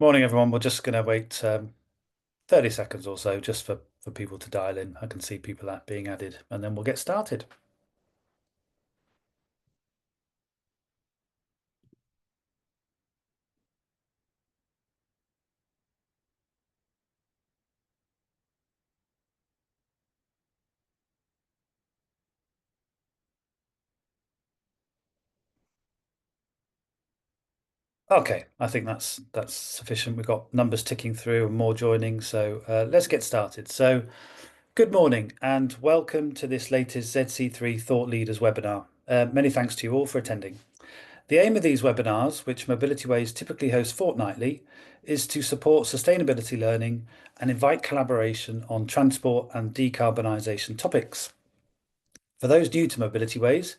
Morning, everyone. We're just going to wait 30 seconds or so just for people to dial in. I can see people that being added, and then we'll get started. Okay, I think that's sufficient. We've got numbers ticking through and more joining, so let's get started. So, good morning and welcome to this latest ZC3 Thought Leaders webinar. Many thanks to you all for attending. The aim of these webinars, which Mobility Ways typically hosts fortnightly, is to support sustainability learning and invite collaboration on transport and decarbonisation topics. For those new to Mobility Ways,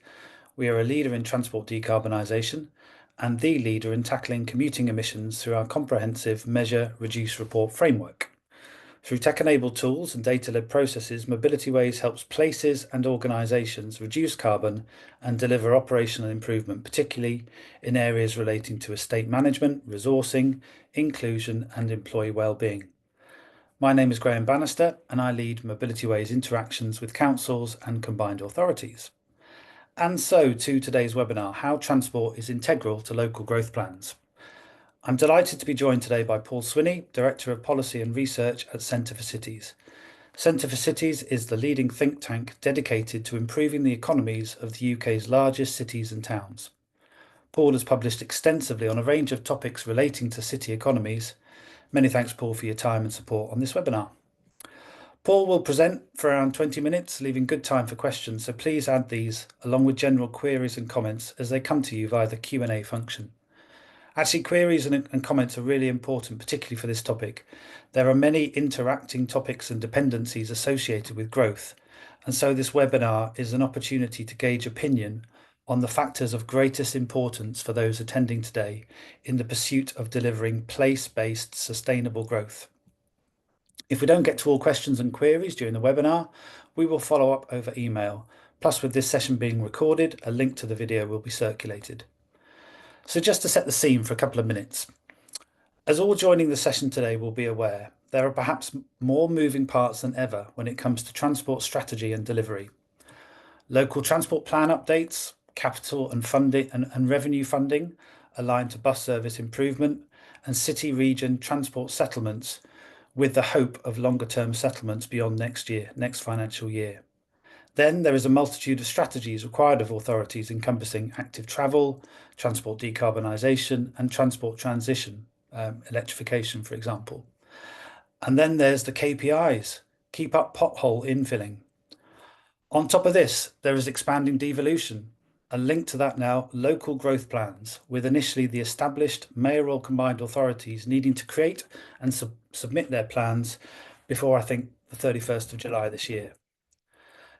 we are a leader in transport decarbonisation and the leader in tackling commuting emissions through our comprehensive Measure, Reduce, Report framework. Through tech-enabled tools and data-led processes, Mobility Ways helps places and organisations reduce carbon and deliver operational improvement, particularly in areas relating to estate management, resourcing, inclusion and employee well-being. My name is Graham Bannister and I lead Mobility Ways interactions with councils and combined authorities. And so to today's webinar, how transport is integral to local growth plans. I'm delighted to be joined today by Paul Swinney, Director of Policy and Research at Centre for Cities. Centre for Cities is the leading think tank dedicated to improving the economies of the UK's largest cities and towns. Paul has published extensively on a range of topics relating to city economies. Many thanks, Paul, for your time and support on this webinar. Paul will present for around 20 minutes, leaving good time for questions, so please add these along with general queries and comments as they come to you via the Q&A function. Actually, queries and comments are really important, particularly for this topic. There are many interacting topics and dependencies associated with growth, and so this webinar is an opportunity to gauge opinion on the factors of greatest importance for those attending today in the pursuit of delivering place-based sustainable growth. If we don't get to all questions and queries during the webinar, we will follow up over email. Plus, with this session being recorded, a link to the video will be circulated. So just to set the scene for a couple of minutes, as all joining the session today will be aware, there are perhaps more moving parts than ever when it comes to transport strategy and delivery. Local transport plan updates, capital and funding and revenue funding aligned to bus service improvement, and city region transport settlements with the hope of longer term settlements beyond next financial year. Then there is a multitude of strategies required of authorities encompassing active travel, transport decarbonisation and transport transition, electrification, for example. And then there's the KPIs, keep up pothole infilling. On top of this, there is expanding devolution, and linked to that now, local growth plans, with initially the established mayoral combined authorities needing to create and submit their plans before, I think, the 31st of July this year.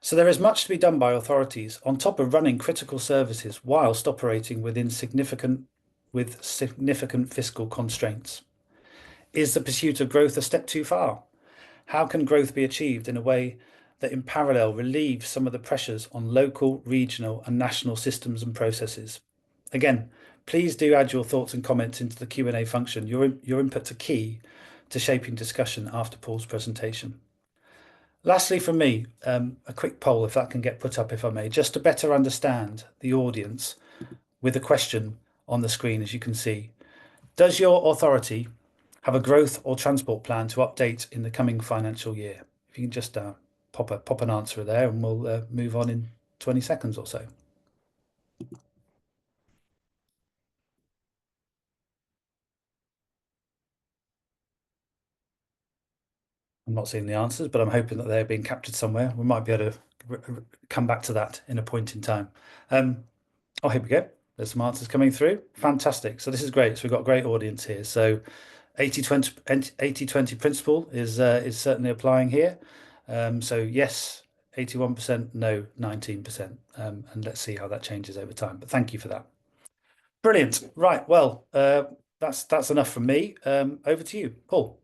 So there is much to be done by authorities on top of running critical services whilst operating within significant fiscal constraints. Is the pursuit of growth a step too far? How can growth be achieved in a way that in parallel relieves some of the pressures on local, regional and national systems and processes? Again, please do add your thoughts and comments into the Q&A function. Your inputs are key to shaping discussion after Paul's presentation. Lastly, from me, a quick poll, if that can get put up, if I may, just to better understand the audience with a question on the screen, as you can see. Does your authority have a growth or transport plan to update in the coming financial year? If you can just pop an answer there and we'll move on in 20 seconds or so. I'm not seeing the answers, but I'm hoping that they're being captured somewhere. We might be able to come back to that in a point in time. Oh, here we go. There's some answers coming through. Fantastic. So this is great. So we've got a great audience here. So 80-20 principle is certainly applying here. So yes, 81%, no, 19%. And let's see how that changes over time. But thank you for that. Brilliant. Right. Well, that's enough from me. Over to you, Paul.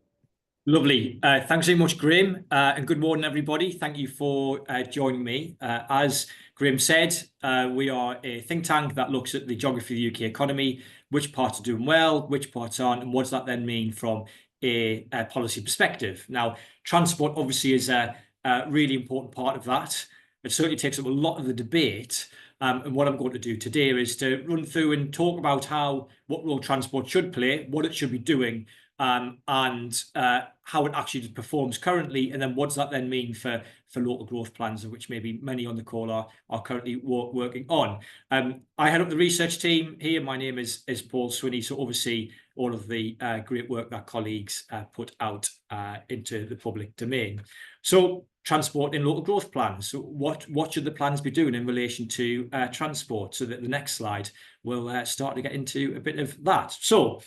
Lovely. Thanks very much, Graham. And good morning, everybody. Thank you for joining me. As Graham said, we are a think tank that looks at the geography of the UK economy which parts are doing well, which parts aren't, and what does that then mean from a policy perspective. Now, transport obviously is a really important part of that. It certainly takes up a lot of the debate. And what I'm going to do today is to run through and talk about what role transport should play, what it should be doing, and how it actually performs currently, and then what does that then mean for local growth plans, of which maybe many on the call are currently working on. I head up the research team here. My name is Paul Swinney, so oversee all of the great work that colleagues put out into the public domain. So transport in local growth plans. So what should the plans be doing in relation to transport? So that the next slide will start to get into a bit of that. So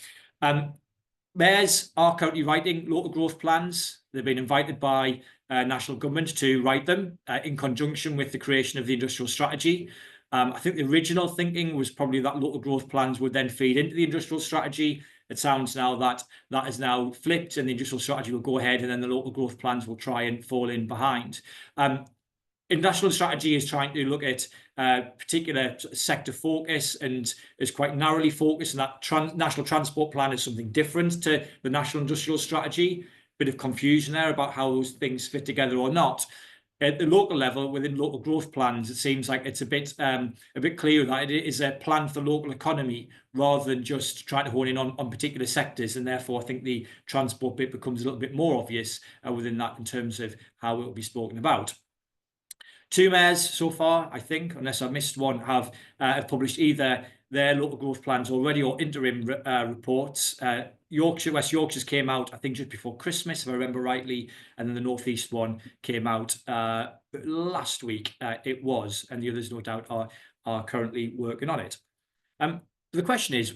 mayors are currently writing local growth plans. They've been invited by national government to write them in conjunction with the creation of the industrial strategy. I think the original thinking was probably that local growth plans would then feed into the industrial strategy. It sounds now that that is now flipped, and the industrial strategy will go ahead, and then the local growth plans will try and fall in behind. Industrial strategy is trying to look at particular sector focus and is quite narrowly focused, and that national transport plan is something different to the national industrial strategy. Bit of confusion there about how those things fit together or not. At the local level, within local growth plans, it seems like it's a bit clearer that it is a plan for local economy rather than just trying to hone in on particular sectors. And therefore, I think the transport bit becomes a little bit more obvious within that in terms of how it will be spoken about. 2 mayors so far, I think, unless I missed one, have published either their local growth plans already or interim reports. West Yorkshire's came out, I think, just before Christmas, if I remember rightly, and then the North East one came out last week. It was, and the others, no doubt, are currently working on it. The question is,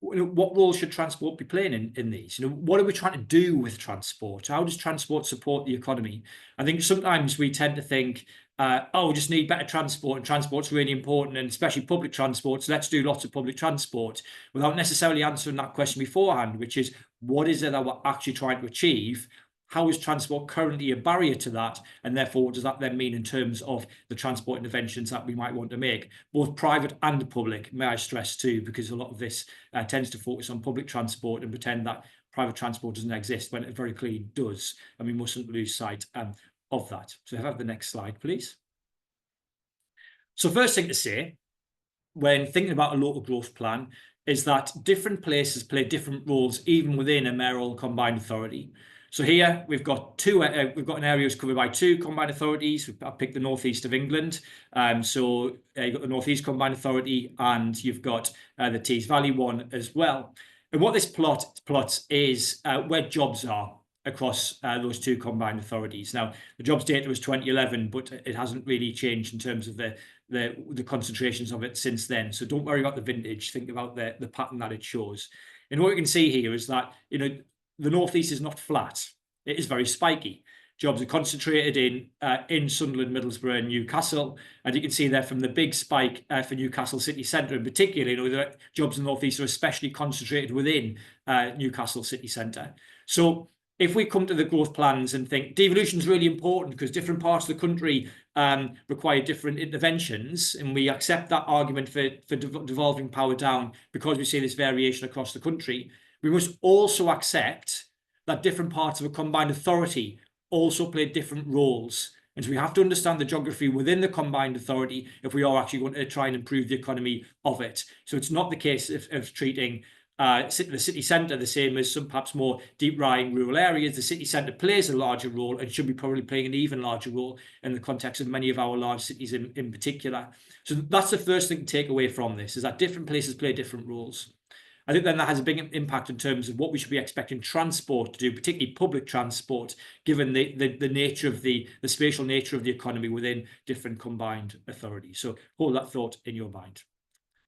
what role should transport be playing in these? What are we trying to do with transport? How does transport support the economy? I think sometimes we tend to think, we just need better transport, and transport's really important, and especially public transport, so let's do lots of public transport, without necessarily answering that question beforehand, which is, what is it that we're actually trying to achieve? How is transport currently a barrier to that? And therefore, what does that then mean in terms of the transport interventions that we might want to make, both private and public, may I stress too, because a lot of this tends to focus on public transport and pretend that private transport doesn't exist when it very clearly does. And we mustn't lose sight of that. So have the next slide, please. So first thing to say, when thinking about a local growth plan, is that different places play different roles, even within a mayoral combined authority. So here we've got an area that's covered by 2 combined authorities. I've picked the northeast of England. So you've got the Northeast Combined Authority, and you've got the Tees Valley one as well. And what this plots is where jobs are across those 2 combined authorities. Now, the jobs data was 2011, but it hasn't really changed in terms of the concentrations of it since then. So don't worry about the vintage. Think about the pattern that it shows. And what we can see here is that the northeast is not flat. It is very spiky. Jobs are concentrated in Sunderland, Middlesbrough, and Newcastle, and you can see there from the big spike for Newcastle city centre in particular. The jobs in the northeast are especially concentrated within Newcastle city centre. So if we come to the growth plans and think devolution is really important because different parts of the country require different interventions, and we accept that argument for devolving power down because we see this variation across the country, we must also accept that different parts of a combined authority also play different roles. And so we have to understand the geography within the combined authority if we are actually going to try and improve the economy of it. So it's not the case of treating the city centre the same as some perhaps more deep-lying rural areas. The city centre plays a larger role and should be probably playing an even larger role in the context of many of our large cities in particular. So that's the first thing to take away from this, is that different places play different roles. I think then that has a big impact in terms of what we should be expecting transport to do, particularly public transport, given the nature of the spatial nature of the economy within different combined authorities. So hold that thought in your mind.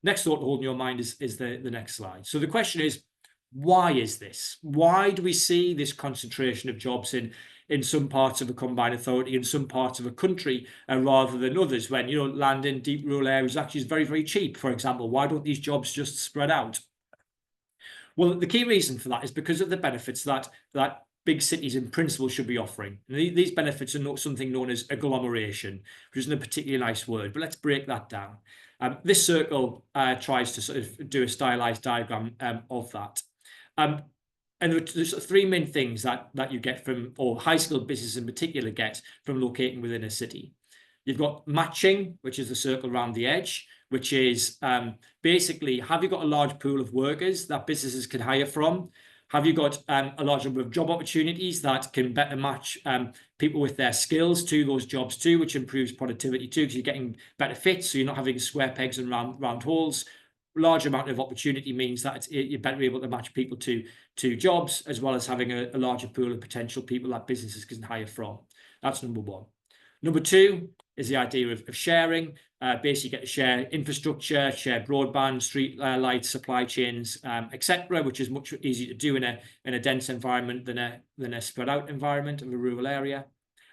Next thought to hold in your mind is the next slide. So the question is, why is this? Why do we see this concentration of jobs in some parts of a combined authority, in some parts of a country, rather than others, when land in deep rural areas actually is very, very cheap, for example? Why don't these jobs just spread out? Well, the key reason for that is because of the benefits that big cities in principle should be offering. And these benefits are not something known as agglomeration, which isn't a particularly nice word, but let's break that down. This circle tries to sort of do a stylized diagram of that. And there's three main things that you get from, or high-skilled businesses in particular get from locating within a city. You've got matching, which is the circle around the edge, which is basically, have you got a large pool of workers that businesses can hire from? Have you got a large number of job opportunities that can better match people with their skills to those jobs too, which improves productivity too, because you're getting better fits, so you're not having square pegs and round holes. Large amount of opportunity means that you're better able to match people to jobs, as well as having a larger pool of potential people that businesses can hire from. That's number one. Number two is the idea of sharing. Basically, you get to share infrastructure, share broadband, street lights, supply chains, etc., which is much easier to do in a dense environment than a spread out environment of a rural area.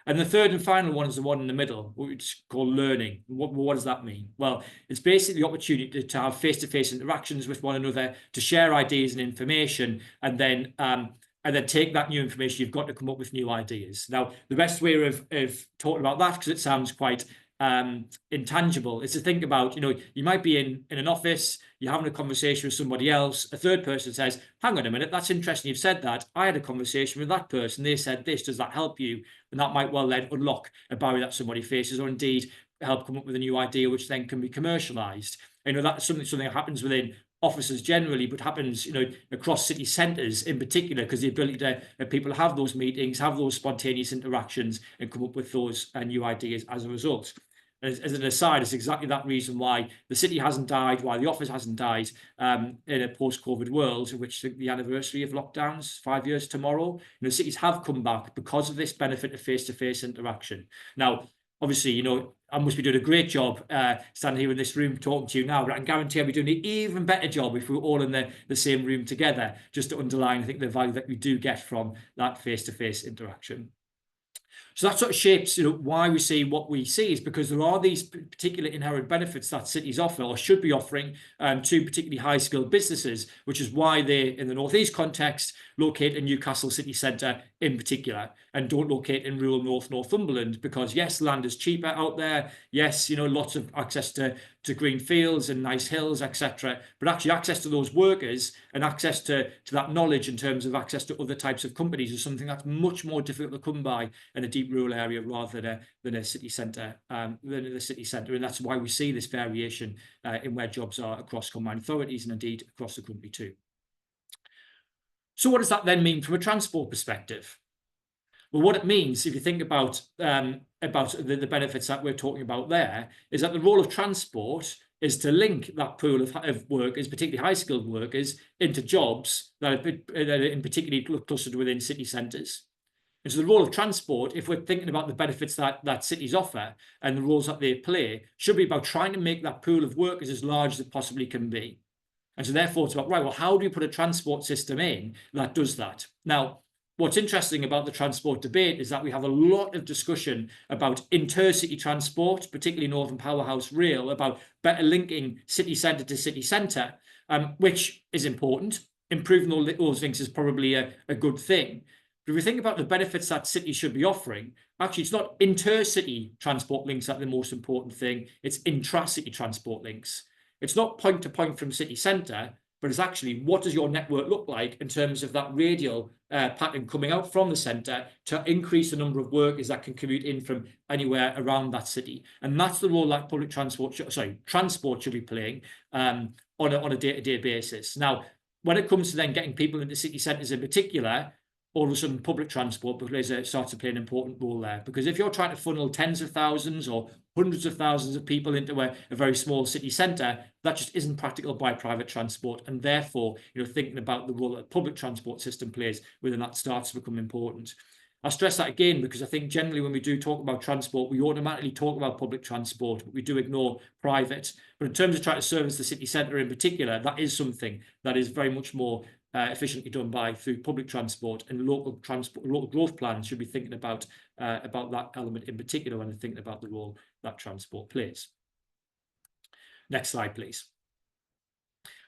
And the third and final one is the one in the middle, which is called learning. What does that mean? Well, it's basically the opportunity to have face-to-face interactions with one another, to share ideas and information, and then take that new information. You've got to come up with new ideas. Now, the best way of talking about that, because it sounds quite intangible, is to think about, you might be in an office, you're having a conversation with somebody else, a third person says, hang on a minute, that's interesting you've said that. I had a conversation with that person, they said this, does that help you? And that might well then unlock a barrier that somebody faces, or indeed help come up with a new idea which then can be commercialized. That's something that happens within offices generally, but happens across city centres in particular, because the ability to people have those meetings, have those spontaneous interactions, and come up with those new ideas as a result. As an aside, it's exactly that reason why the city hasn't died, why the office hasn't died in a post-COVID world, in which the anniversary of lockdowns, 5 years tomorrow. Cities have come back because of this benefit of face-to-face interaction. Now, obviously, I must be doing a great job standing here in this room talking to you now, but I can guarantee I'll be doing an even better job if we were all in the same room together, just to underline, I think, the value that we do get from that face-to-face interaction. So that sort of shapes, why we see what we see, is because there are these particular inherent benefits that cities offer, or should be offering, to particularly high-skilled businesses, which is why they, in the Northeast context, locate in Newcastle city centre in particular, and don't locate in rural Northumberland, because yes, land is cheaper out there. Yes, lots of access to green fields and nice hills, etc. But actually access to those workers and access to that knowledge in terms of access to other types of companies is something that's much more difficult to come by in a deep rural area rather than a city centre, and that's why we see this variation in where jobs are across combined authorities and indeed across the country too. So what does that then mean from a transport perspective? Well, what it means, if you think about the benefits that we're talking about there, is that the role of transport is to link that pool of workers, particularly high-skilled workers, into jobs that are in particularly clustered within city centres. And so the role of transport, if we're thinking about the benefits that cities offer and the roles that they play, should be about trying to make that pool of workers as large as it possibly can be. And so therefore it's about, right, well, how do we put a transport system in that does that? Now, what's interesting about the transport debate is that we have a lot of discussion about intercity transport, particularly Northern Powerhouse Rail, about better linking city centre to city centre, which is important. Improving all those links is probably a good thing. But if we think about the benefits that cities should be offering, actually it's not intercity transport links that are the most important thing, it's intracity transport links. It's not point to point from city centre, but it's actually, what does your network look like in terms of that radial pattern coming out from the centre to increase the number of workers that can commute in from anywhere around that city. And that's the role that public transport, transport should be playing on a day-to-day basis. Now, when it comes to then getting people into city centres in particular, all of a sudden public transport starts to play an important role there. Because if you're trying to funnel tens of thousands or hundreds of thousands of people into a very small city centre, that just isn't practical by private transport. And therefore, thinking about the role that the public transport system plays within that starts to become important. I stress that again because I think generally when we do talk about transport, we automatically talk about public transport, but we do ignore private. But in terms of trying to service the city centre in particular, that is something that is very much more efficiently done through public transport, and local growth plans should be thinking about that element in particular when they're thinking about the role that transport plays. Next slide, please.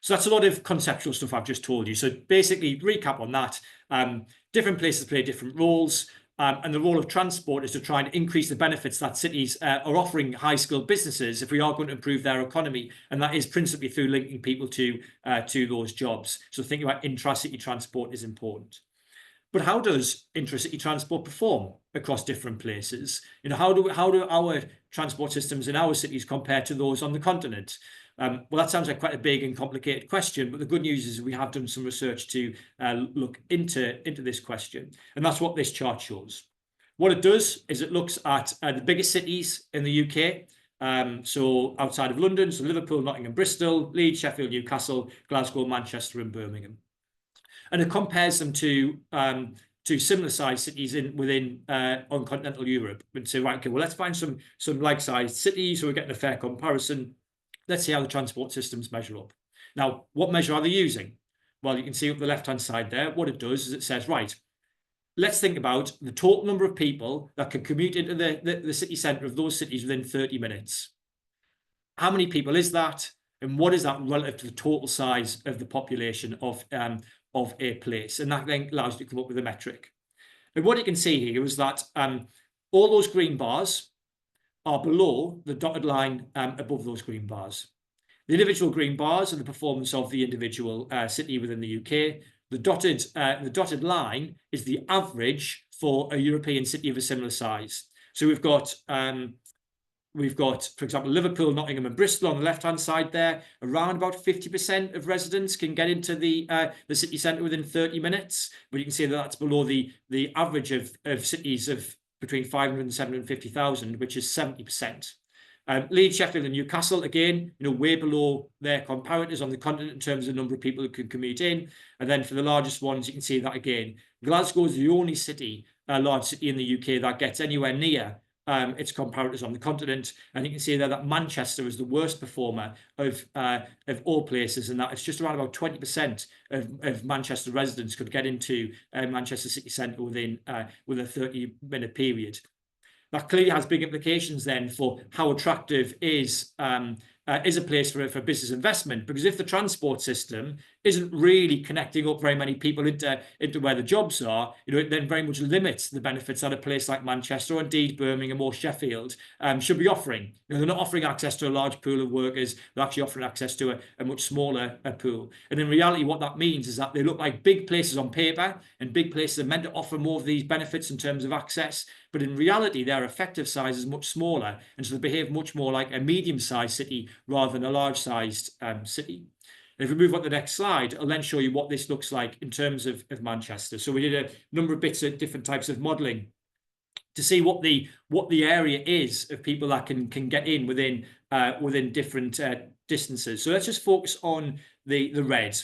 So that's a lot of conceptual stuff I've just told you. So basically, recap on that. Different places play different roles. And the role of transport is to try and increase the benefits that cities are offering high-skilled businesses if we are going to improve their economy. And that is principally through linking people to those jobs. So thinking about intra-city transport is important. But how does intra-city transport perform across different places? How do our transport systems in our cities compare to those on the continent? Well, that sounds like quite a big and complicated question, but the good news is we have done some research to look into this question, and that's what this chart shows. What it does is it looks at the biggest cities in the UK, so outside of London, so Liverpool, Nottingham, Bristol, Leeds, Sheffield, Newcastle, Glasgow, Manchester, and Birmingham, and it compares them to similar-sized cities on continental Europe, and say, right, okay, well, let's find some like-sized cities so we're getting a fair comparison. Let's see how the transport systems measure up. Now, what measure are they using? Well, you can see up the left-hand side there. What it does is it says, right, let's think about the total number of people that can commute into the city centre of those cities within 30 minutes. How many people is that? And what is that relative to the total size of the population of a place? And that then allows you to come up with a metric. And what you can see here is that all those green bars are below the dotted line above those green bars. The individual green bars are the performance of the individual city within the UK. The dotted line is the average for a European city of a similar size. So we've got, for example, Liverpool, Nottingham, and Bristol on the left-hand side there. Around about 50% of residents can get into the city centre within 30 minutes. But you can see that that's below the average of cities of between 500 and 750,000, which is 70%. Leeds, Sheffield, and Newcastle, again, way below their comparators on the continent in terms of the number of people who can commute in. And then for the largest ones, you can see that again. Glasgow is the only large city in the UK that gets anywhere near its comparators on the continent, and you can see there that Manchester is the worst performer of all places, and that it's just around about 20% of Manchester residents could get into Manchester city centre within a 30-minute period. That clearly has big implications then for how attractive is a place for business investment, because if the transport system isn't really connecting up very many people into where the jobs are, it then very much limits the benefits that a place like Manchester, or indeed Birmingham or Sheffield, should be offering. They're not offering access to a large pool of workers, they're actually offering access to a much smaller pool. And in reality, what that means is that they look like big places on paper, and big places are meant to offer more of these benefits in terms of access, but in reality, their effective size is much smaller, and so they behave much more like a medium-sized city rather than a large-sized city. And if we move on to the next slide, I'll then show you what this looks like in terms of Manchester. So we did a number of bits of different types of modelling to see what the area is of people that can get in within different distances. So let's just focus on the red,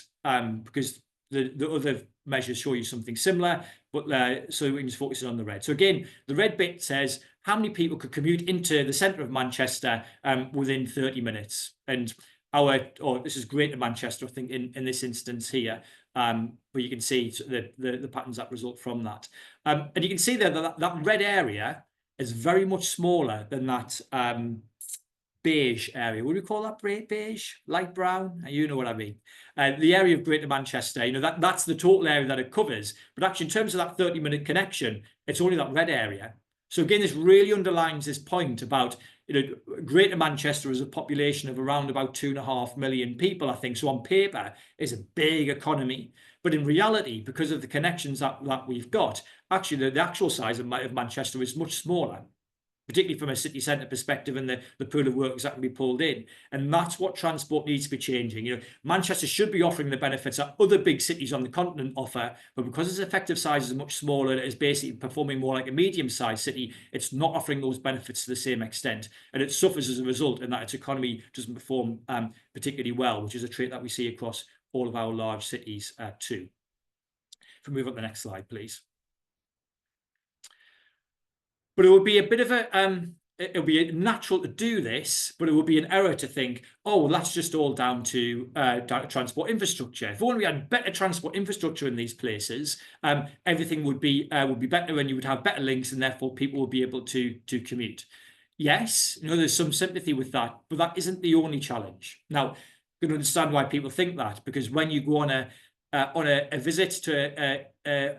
because the other measures show you something similar, but so we can just focus on the red. So again, the red bit says how many people could commute into the centre of Manchester within 30 minutes. And this is Greater Manchester, I think, in this instance here, but you can see the patterns that result from that. And you can see there that red area is very much smaller than that beige area. Would we call that beige? Light brown? You know what I mean. The area of Greater Manchester, that's the total area that it covers. But actually, in terms of that 30-minute connection, it's only that red area. So again, this really underlines this point about Greater Manchester is a population of around about 2.5 million people, I think. So on paper, it's a big economy. But in reality, because of the connections that we've got, actually the actual size of Manchester is much smaller, particularly from a city centre perspective and the pool of workers that can be pulled in. And that's what transport needs to be changing. Manchester should be offering the benefits that other big cities on the continent offer, but because its effective size is much smaller, it is basically performing more like a medium-sized city, it's not offering those benefits to the same extent. And it suffers as a result in that its economy doesn't perform particularly well, which is a trait that we see across all of our large cities too. If we move on to the next slide, please. But it would be a bit of it would be natural to do this, but it would be an error to think, oh, well, that's just all down to transport infrastructure. If only we had better transport infrastructure in these places, everything would be better, and you would have better links, and therefore people would be able to commute. Yes, there's some sympathy with that, but that isn't the only challenge. Now, can understand why people think that, because when you go on a visit to a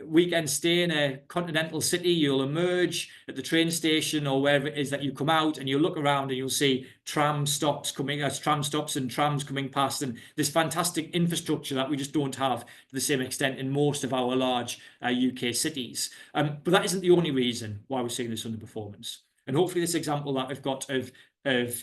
weekend stay in a continental city, you'll emerge at the train station or wherever it is that you come out, and you'll look around and you'll see tram stops and trams coming past, and this fantastic infrastructure that we just don't have to the same extent in most of our large UK cities. But that isn't the only reason why we're seeing this underperformance. And hopefully this example that I've got of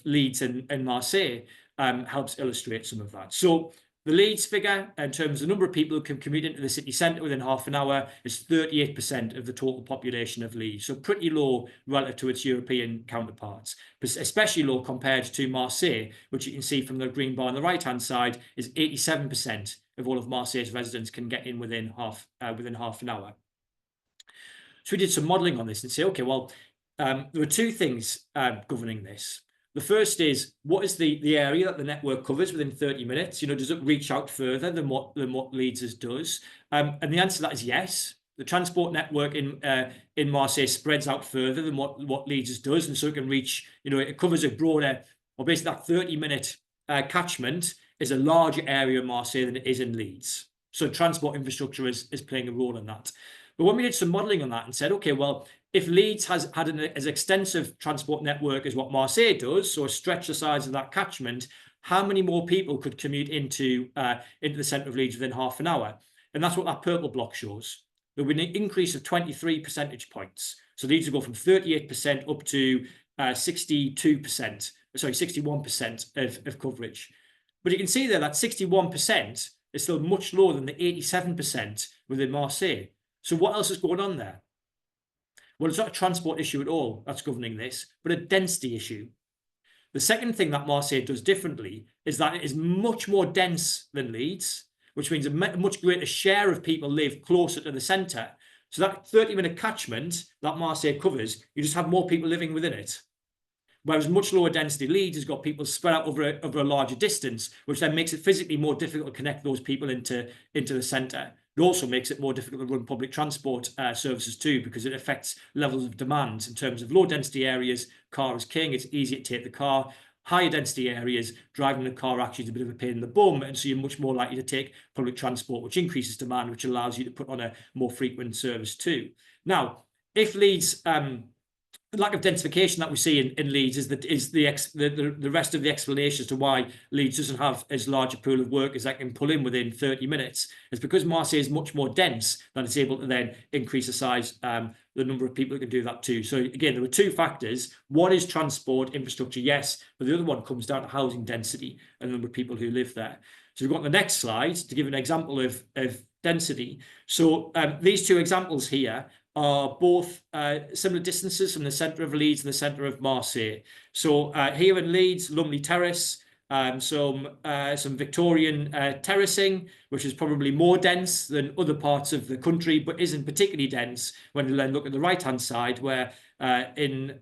Leeds and Marseille helps illustrate some of that. So the Leeds figure, in terms of the number of people who can commute into the city centre within half an hour, is 38% of the total population of Leeds. So pretty low relative to its European counterparts, but especially low compared to Marseille, which you can see from the green bar on the right-hand side is 87% of all of Marseille's residents can get in within half an hour. So we did some modelling on this and say, okay, well, there are two things governing this. The first is, what is the area that the network covers within 30 minutes? Does it reach out further than what Leeds does? And the answer to that is yes. The transport network in Marseille spreads out further than what Leeds does, and so it can reach, it covers a broader, or basically that 30-minute catchment is a larger area in Marseille than it is in Leeds. So transport infrastructure is playing a role in that. But when we did some modelling on that and said, okay, well, if Leeds has had as extensive transport network as what Marseille does, so stretch the size of that catchment, how many more people could commute into the centre of Leeds within half an hour? And that's what that purple block shows. There will be an increase of 23 percentage points. So Leeds will go from 38% up to 61% of coverage. But you can see there that 61% is still much lower than the 87% within Marseille. So what else is going on there? Well, it's not a transport issue at all that's governing this, but a density issue. The second thing that Marseille does differently is that it is much more dense than Leeds, which means a much greater share of people live closer to the centre. So that 30-minute catchment that Marseille covers, you just have more people living within it. Whereas much lower density Leeds has got people spread out over a larger distance, which then makes it physically more difficult to connect those people into the centre. It also makes it more difficult to run public transport services too, because it affects levels of demand. In terms of low density areas, car is king. It's easier to take the car. Higher density areas, driving the car actually is a bit of a pain in the bum, and so you're much more likely to take public transport, which increases demand, which allows you to put on a more frequent service too. Now, if Leeds the lack of densification that we see in Leeds is the rest of the explanation as to why Leeds doesn't have as large a pool of workers that can pull in within 30 minutes. It's because Marseille is much more dense that it's able to then increase the size, the number of people who can do that too. So again, there were two factors. One is transport infrastructure, yes, but the other one comes down to housing density and the number of people who live there. So we've got the next slide to give an example of density. So these two examples here are both similar distances from the centre of Leeds and the centre of Marseille. So here in Leeds, Lumley Terrace, some Victorian terracing, which is probably more dense than other parts of the country, but isn't particularly dense when you then look at the right-hand side, where in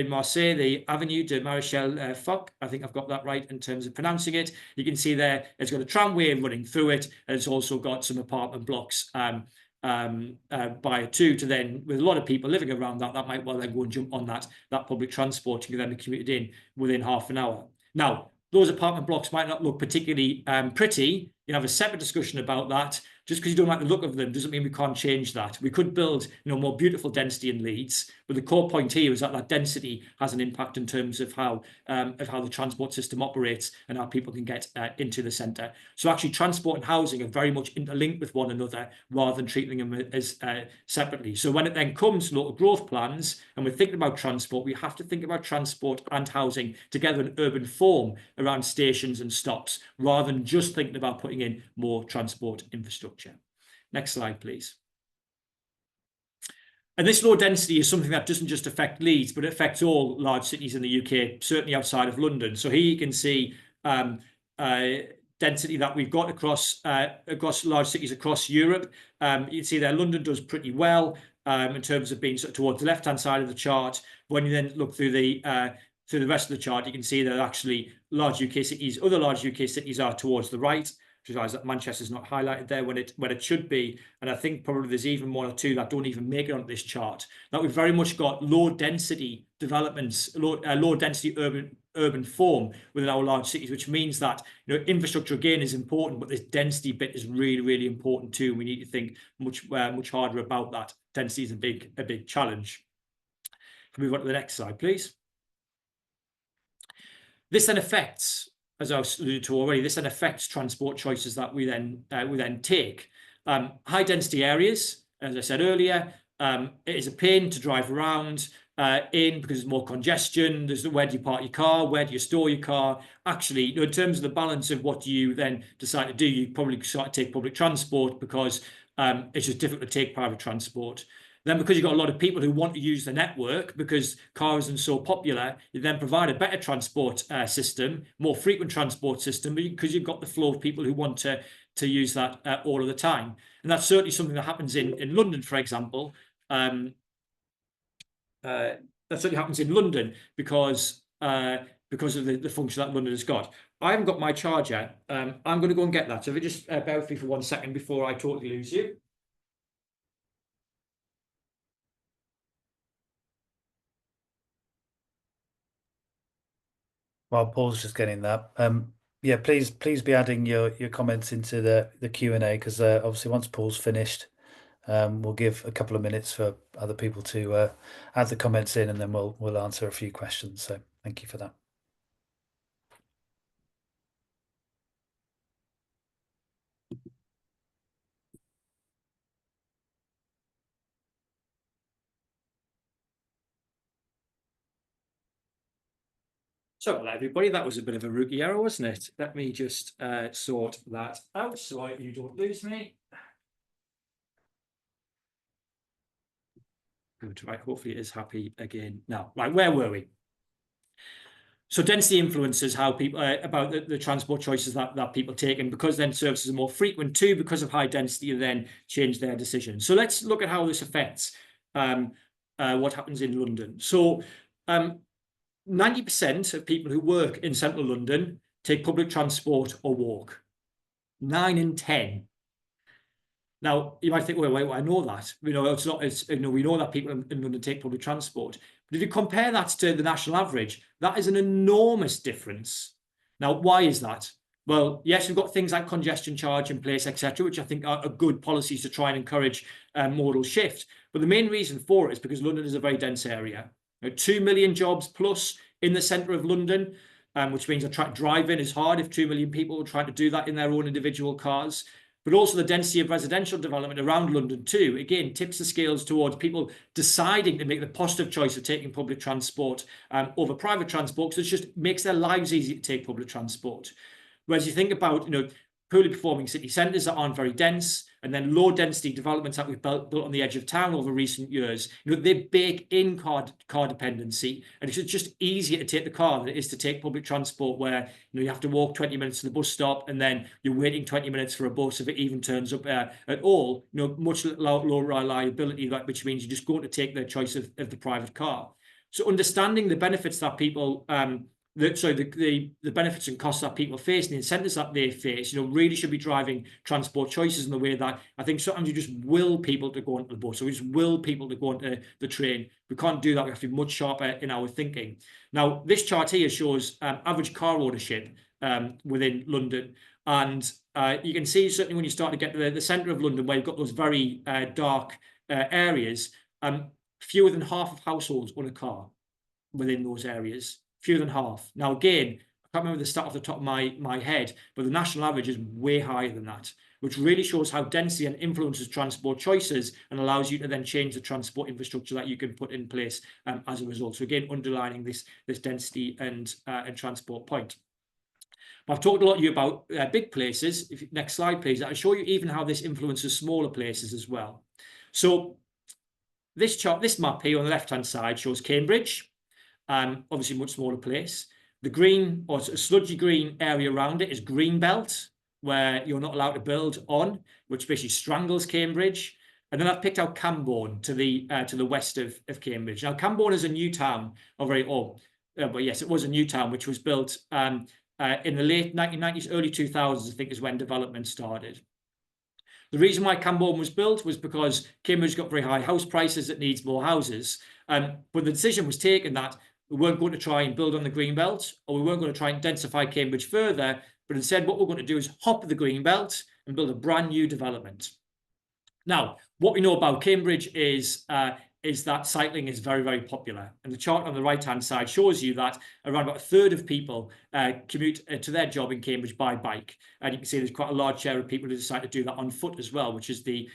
Marseille, the Avenue de Maréchal Foch, I think I've got that right in terms of pronouncing it. You can see there it's got a tramway running through it, and it's also got some apartment blocks by a two to then, with a lot of people living around that might well then go and jump on that public transport and then be commuted in within half an hour. Now, those apartment blocks might not look particularly pretty. You have a separate discussion about that. Just because you don't like the look of them doesn't mean we can't change that. We could build, more beautiful density in Leeds, but the core point here is that density has an impact in terms of how the transport system operates and how people can get into the centre. So actually, transport and housing are very much interlinked with one another rather than treating them as separately. So when it then comes to local growth plans and we're thinking about transport, we have to think about transport and housing together in urban form around stations and stops, rather than just thinking about putting in more transport infrastructure. Next slide, please. And this low density is something that doesn't just affect Leeds, but it affects all large cities in the UK, certainly outside of London. So here you can see density that we've got across large cities across Europe. You can see there London does pretty well in terms of being sort of towards the left-hand side of the chart. When you then look through the rest of the chart, you can see that actually other large UK cities are towards the right. Realize that Manchester's not highlighted there when it should be, and I think probably there's even one or two that don't even make it onto this chart. That we've very much got low density developments, low density urban urban form within our large cities, which means that infrastructure again is important, but this density bit is really, really important too. We need to think much harder about that. Density is a big challenge. Can we move on to the next slide, please? This then affects, as I alluded to already, this then affects transport choices that we then take. High density areas, as I said earlier, it is a pain to drive around in because there's more congestion. There's where do you park your car? Where do you store your car? Actually, in terms of the balance of what you then decide to do, you probably start to take public transport because it's just difficult to take private transport. Then because you've got a lot of people who want to use the network because cars are so popular, you then provide a better transport system, more frequent transport system, because you've got the flow of people who want to use that all of the time. And that's certainly something that happens in London, for example. That certainly happens in London because of the function that London has got. I haven't got my charger. I'm going to go and get that. So if you just bear with me for 1 second before I totally lose you. While Paul's just getting that, yeah, please be adding your comments into the Q&A, because obviously once Paul's finished, we'll give a couple of minutes for other people to add the comments in, and then we'll answer a few questions. So thank you for that. So everybody, that was a bit of a rookie error, wasn't it? Let me just sort that out so you don't lose me. Good, right, hopefully it is happy again now. Right, where were we? So density influences how people about the transport choices that people take, and because then services are more frequent too, because of high density, then change their decisions. So let's look at how this affects what happens in London. So 90% of people who work in central London take public transport or walk. 9 in 10. Now you might think, well, wait, I know that. We know that people in London take public transport. But if you compare that to the national average, that is an enormous difference. Now, why is that? Well, yes, we've got things like congestion charge in place, etc., which I think are good policies to try and encourage modal shift. But the main reason for it is because London is a very dense area. 2 million jobs plus in the centre of London, which means driving is hard if 2 million people are trying to do that in their own individual cars. But also the density of residential development around London too, again, tips the scales towards people deciding to make the positive choice of taking public transport over private transport, because it just makes their lives easy to take public transport. Whereas you think about, poorly performing city centres that aren't very dense, and then low density developments that we've built on the edge of town over recent years, they bake in car dependency, and it's just easier to take the car than it is to take public transport, where you have to walk 20 minutes to the bus stop, and then you're waiting 20 minutes for a bus if it even turns up at all. Much lower reliability, which means you're just going to take the choice of the private car. So understanding the benefits that people the benefits and costs that people face and the incentives that they face, really should be driving transport choices in the way that I think sometimes you just will people to go onto the bus, or we just will people to go onto the train. We can't do that. We have to be much sharper in our thinking. Now, this chart here shows average car ownership within London. And you can see, certainly when you start to get to the centre of London, where you've got those very dark areas, fewer than half of households own a car within those areas. Fewer than half. Now, again, I can't remember the stat off the top of my head, but the national average is way higher than that, which really shows how density and influences transport choices and allows you to then change the transport infrastructure that you can put in place as a result. So again, underlining this density and transport point. But I've talked a lot to you about big places. Next slide, please. I'll show you even how this influences smaller places as well. So this map here on the left-hand side shows Cambridge. Obviously much smaller place. The green or sludgy green area around it is Greenbelt, where you're not allowed to build on, which basically strangles Cambridge. And then I've picked out Cambourne to the west of Cambridge. Now, Cambourne is a new town, but yes, it was a new town which was built in the late 1990s, early 2000s, I think, is when development started. The reason why Cambourne was built was because Cambridge got very high house prices, it needs more houses. But the decision was taken that We weren't going to try and build on the green belt, or we weren't going to try and densify Cambridge further, but instead what we're going to do is hop the green belt and build a brand new development. Now, what we know about Cambridge is that cycling is very, very popular. And the chart on the right-hand side shows you that around about a third of people commute to their job in Cambridge by bike. And you can see there's quite a large share of people who decide to do that on foot as well, which is the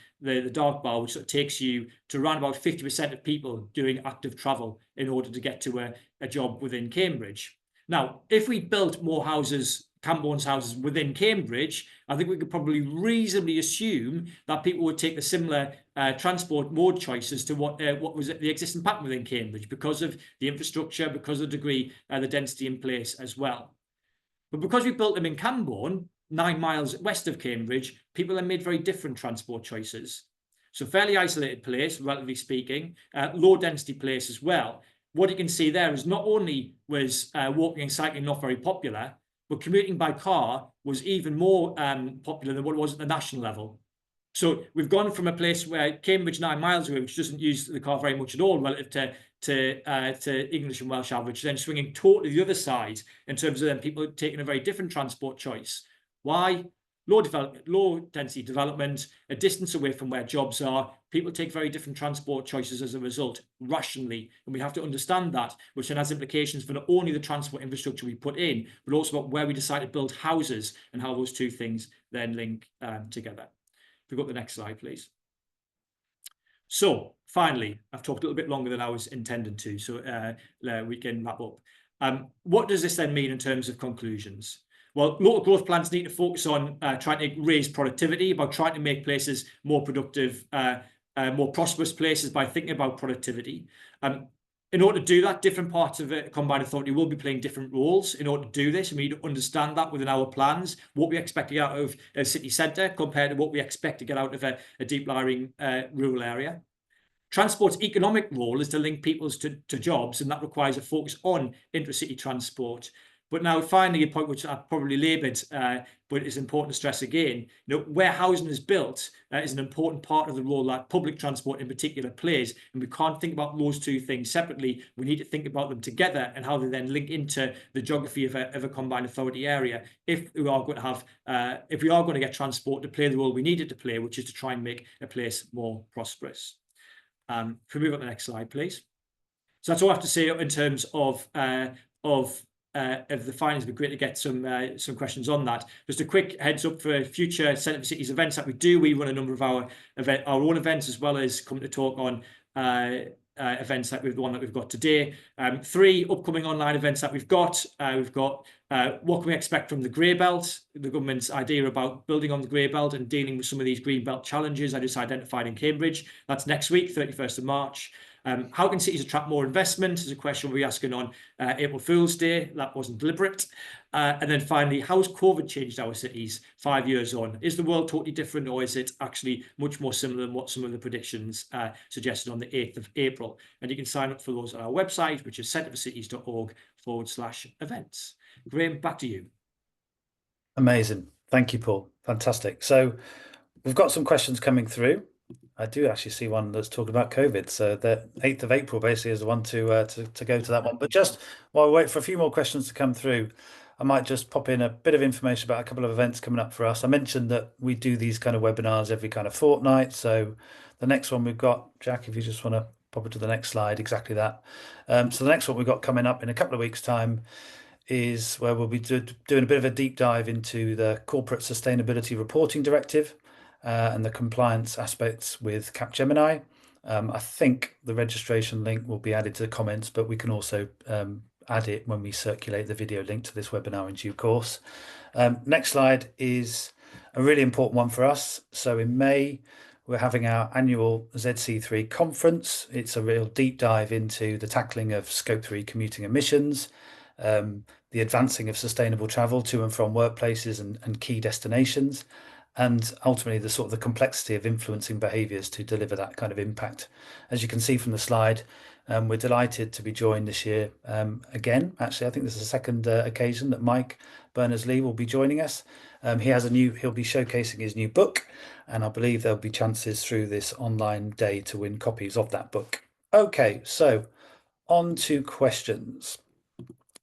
dark bar, which sort of takes you to around about 50% of people doing active travel in order to get to a job within Cambridge. Now, if we built more houses, Camborne's houses within Cambridge, I think we could probably reasonably assume that people would take the similar transport mode choices to what was the existing pattern within Cambridge, because of the infrastructure, because of the degree, the density in place as well. But because we built them in Camborne, 9 miles west of Cambridge, people have made very different transport choices. So fairly isolated place, relatively speaking, low density place as well. What you can see there is not only was walking and cycling not very popular, but commuting by car was even more popular than what it was at the national level. So we've gone from a place where Cambridge, 9 miles away, which doesn't use the car very much at all relative to English and Welsh average, then swinging totally the other side in terms of then people taking a very different transport choice. Why? Low density development, a distance away from where jobs are. People take very different transport choices as a result, rationally. And we have to understand that, which then has implications for not only the transport infrastructure we put in, but also about where we decide to build houses and how those two things then link together. If we go to the next slide, please. So finally, I've talked a little bit longer than I was intended to, so we can wrap up. What does this then mean in terms of conclusions? Well, local growth plans need to focus on trying to raise productivity, about trying to make places more productive, more prosperous places by thinking about productivity. In order to do that, different parts of a combined authority will be playing different roles in order to do this. And we need to understand that within our plans, what we expect to get out of a city centre compared to what we expect to get out of a deep lying rural area. Transport's economic role is to link people to jobs, and that requires a focus on intracity transport. But now, finally, a point which I've probably laboured, but it's important to stress again, where housing is built is an important part of the role that public transport in particular plays. And we can't think about those two things separately. We need to think about them together and how they then link into the geography of a combined authority area if we are going to have, if we are going to get transport to play the role we need it to play, which is to try and make a place more prosperous. If we move on to the next slide, please. So that's all I have to say in terms of the findings. It'd be great to get some questions on that. Just a quick heads up for future Centre for Cities events that we do. We run a number of our own events, as well as coming to talk on events like the one that we've got today. 3 upcoming online events that we've got. What can we expect from the Grey Belt? The government's idea about building on the Grey Belt and dealing with some of these Green Belt challenges I just identified in Cambridge. That's next week, 31st of March. How can cities attract more investment is a question we'll be asking on April Fool's Day. That wasn't deliberate. And then finally, how has COVID changed our cities 5 years on? Is the world totally different, or is it actually much more similar than what some of the predictions suggested on the 8th of April? And you can sign up for those on our website, which is centreforcities.org/events. Graham, back to you. Amazing. Thank you, Paul. Fantastic. So we've got some questions coming through. I do actually see one that's talking about COVID. So the 8th of April basically is the one to go to that one. But just while we wait for a few more questions to come through, I might just pop in a bit of information about a couple of events coming up for us. I mentioned that we do these kind of webinars every kind of fortnight. So the next one we've got, Jack, if you just want to pop it to the next slide, exactly that. So the next one we've got coming up in a couple of weeks' time is where we'll be doing a bit of a deep dive into the Corporate Sustainability Reporting Directive and the compliance aspects with Capgemini. I think the registration link will be added to the comments, but we can also add it when we circulate the video link to this webinar in due course. Next slide is a really important one for us. So in May, we're having our annual ZC3 conference. It's a real deep dive into the tackling of Scope 3 commuting emissions, the advancing of sustainable travel to and from workplaces and key destinations, and ultimately the sort of the complexity of influencing behaviours to deliver that kind of impact. As you can see from the slide, we're delighted to be joined this year again. Actually, I think this is the second occasion that Mike Berners-Lee will be joining us. He'll be showcasing his new book, and I believe there'll be chances through this online day to win copies of that book. Okay, so on to questions.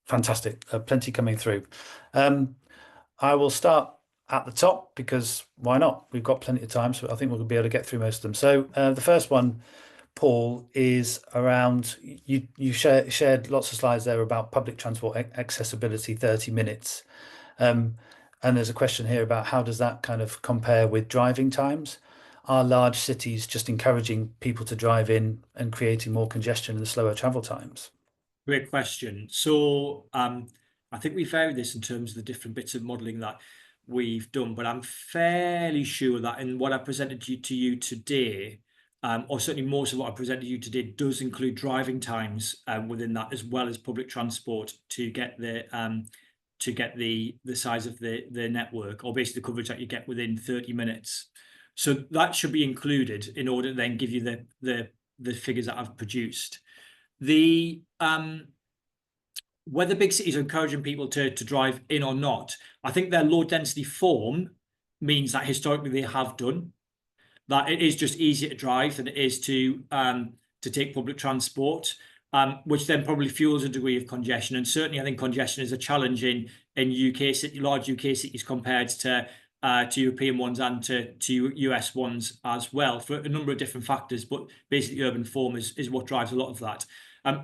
Fantastic. Plenty coming through. Um, I will start at the top because why not? We've got plenty of time, so I think we'll be able to get through most of them. So the first one, Paul, is around you shared lots of slides there about public transport accessibility, 30 minutes. And there's a question here about how does that kind of compare with driving times? Are large cities just encouraging people to drive in and creating more congestion and slower travel times? Great question. So I think we vary this in terms of the different bits of modelling that we've done, but I'm fairly sure that in what I presented to you today, or certainly most of what I presented to you today, does include driving times within that, as well as public transport to get the size of the network, or basically the coverage that you get within 30 minutes. So that should be included in order to then give you the figures that I've produced. The whether big cities are encouraging people to drive in or not, I think their low density form means that historically they have done. That it is just easier to drive than it is to take public transport, which then probably fuels a degree of congestion. And certainly, I think congestion is a challenge in large UK cities compared to European ones and to US ones as well, for a number of different factors. But basically, urban form is what drives a lot of that.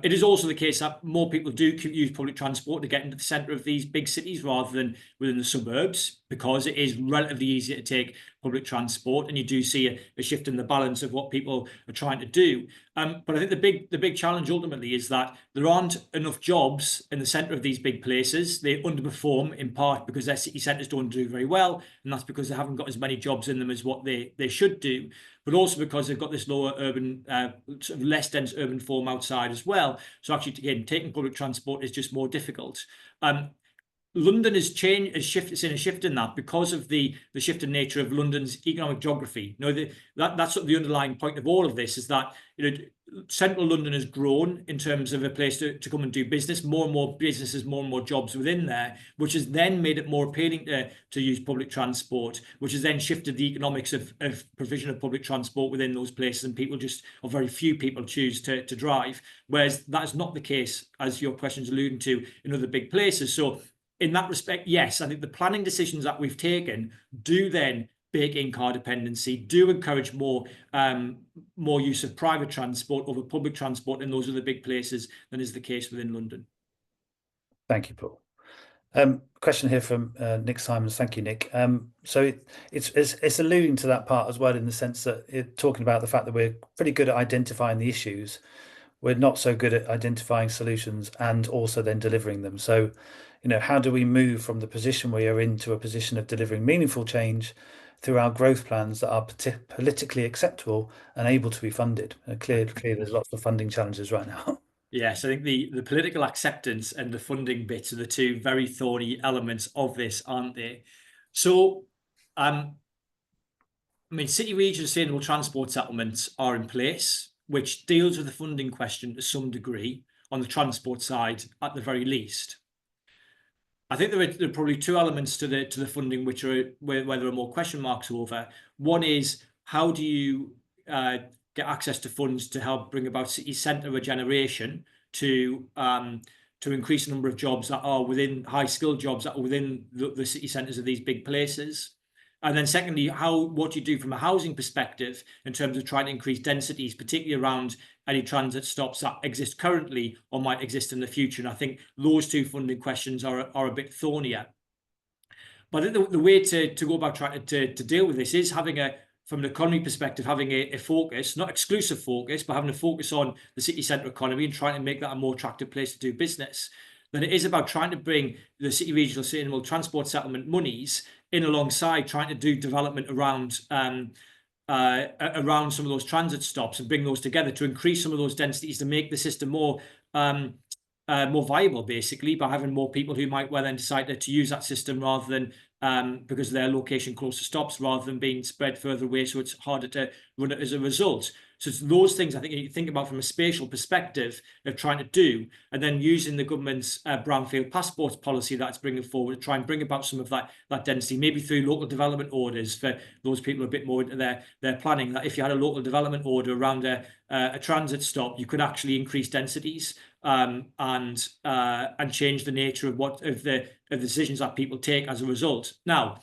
It is also the case that more people do use public transport to get into the centre of these big cities rather than within the suburbs, because it is relatively easier to take public transport, and you do see a shift in the balance of what people are trying to do. But I think the big challenge ultimately is that there aren't enough jobs in the centre of these big places. They underperform in part because their city centres don't do very well, and that's because they haven't got as many jobs in them as what they should do, but also because they've got this lower urban, sort of less dense urban form outside as well. So actually, again, taking public transport is just more difficult. London has seen a shift in that because of the shift in nature of London's economic geography. That's sort of the underlying point of all of this, is that central London has grown in terms of a place to come and do business, more and more businesses, more and more jobs within there, which has then made it more appealing to use public transport, which has then shifted the economics of provision of public transport within those places, and or very few people choose to drive, whereas that is not the case, as your question's alluding to, in other big places. So in that respect, yes, I think the planning decisions that we've taken do then bake in car dependency, do encourage more use of private transport over public transport in those other big places than is the case within London. Thank you, Paul. Question here from Nick Simons. Thank you, Nick. So it's alluding to that part as well, in the sense that it's talking about the fact that we're pretty good at identifying the issues. We're not so good at identifying solutions and also then delivering them. So, how do we move from the position we are in to a position of delivering meaningful change through our growth plans that are politically acceptable and able to be funded? Clearly, there's lots of funding challenges right now. Yes, I think the political acceptance and the funding bits are the two very thorny elements of this, aren't they? So, city region sustainable transport settlements are in place, which deals with the funding question to some degree on the transport side, at the very least. I think there are probably two elements to the funding which are where there are more question marks over. One is, how do you get access to funds to help bring about city centre regeneration to increase the number of jobs that are within high skilled jobs that are within the city centres of these big places. And then secondly, what do you do from a housing perspective in terms of trying to increase densities, particularly around any transit stops that exist currently or might exist in the future? And I think those two funding questions are a bit thornier. But I think the way to go about trying to deal with this is having from an economy perspective, having a focus, not exclusive focus, but having a focus on the city centre economy and trying to make that a more attractive place to do business. Then it is about trying to bring the city regional sustainable transport settlement monies in alongside trying to do development around some of those transit stops and bring those together to increase some of those densities, to make the system more viable, basically, by having more people who might well then decide to use that system rather than because of their location close to stops, rather than being spread further away, so it's harder to run it as a result. So it's those things I think you think about from a spatial perspective of trying to do, and then using the government's brownfield passports policy that's bringing forward to try and bring about some of that density, maybe through local development orders for those people a bit more into their planning. That if you had a local development order around a transit stop, you could actually increase densities and change the nature of the decisions that people take as a result. Now,